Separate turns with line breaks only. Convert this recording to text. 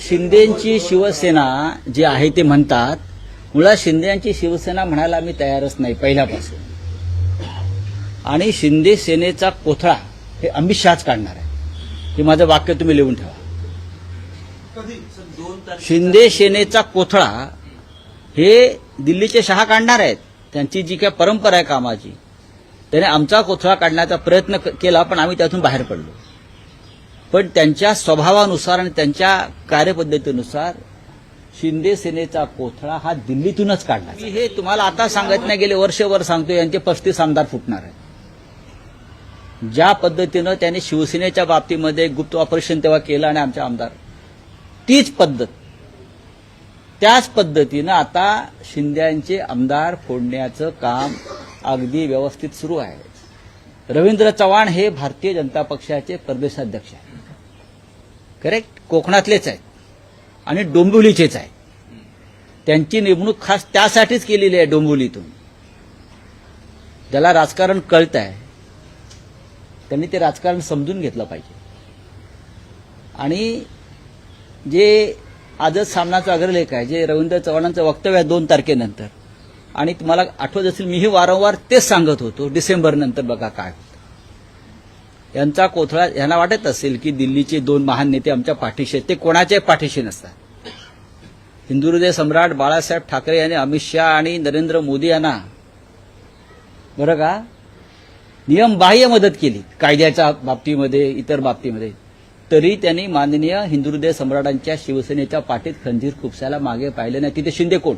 शिंदेची शिवसेना जी आहे ते म्हणतात, मुळात शिंदेची शिवसेना म्हणायला आम्ही तयारच नाही पहिल्यापासून. आणि शिंदे सेनेचा कोथळा हे अमित शहाच काढणार आहे. हे माझं वाक्य तुम्ही लिहून ठेवा. शिंदे सेनेचा कोथळा हे दिल्लीचे शहा काढणार आहेत. त्यांची जी काय परंपरा आहे कामाची, त्याने आमचा कोथळा काढण्याचा प्रयत्न केला, पण आम्ही त्यातून बाहेर पडलो. पण त्यांच्या स्वभावानुसार आणि त्यांच्या कार्यपद्धतीनुसार शिंदे सेनेचा कोथळा हा दिल्लीतूनच काढणार. मी हे तुम्हाला आता सांगत नाही, गेले वर्षभर सांगतो, यांचे 35 आमदार फुटणार आहेत. ज्या पद्धतीनं त्यांनी शिवसेनेच्या बाबतीमध्ये गुप्त ऑपरेशन तेव्हा केलं आणि आमचे आमदार, तीच पद्धत, त्याच पद्धतीनं आता शिंदेचे आमदार फोडण्याचं काम अगदी व्यवस्थित सुरू आहे. रवींद्र चव्हाण हे भारतीय जनता पक्षाचे प्रदेशाध्यक्ष आहेत. करेक्ट, कोकणातलेच आहेत आणि डोंबिवलीचेच आहेत. त्यांची नेमणूक खास त्यासाठीच केलेली आहे डोंबिवलीतून. ज्याला राजकारण कळत आहे त्यांनी ते राजकारण समजून घेतलं पाहिजे. आणि जे आजच सामनाचा अग्रलेख आहे, जे रवींद्र चव्हाणांचं वक्तव्य आहे 2 तारखेनंतर, आणि तुम्हाला आठवत असेल मीही वारंवार तेच सांगत होतो, डिसेंबर नंतर बघा काय यांचा कोथळा. यांना वाटत असेल की दिल्लीचे 2 महान नेते आमच्या पाठीशी आहेत. ते कोणाच्याही पाठीशी नसतात. हिंदुहृदय सम्राट बाळासाहेब ठाकरे यांनी अमित शहा आणि नरेंद्र मोदी यांना बरं का नियमबाह्य मदत केली, कायद्याच्या बाबतीमध्ये, इतर बाबतीमध्ये, तरी त्यांनी माननीय हिंदुहृदय सम्राटांच्या शिवसेनेच्या पाठीत खंजीर खुपसायला मागे पाहिले नाही. तिथे शिंदे कोण?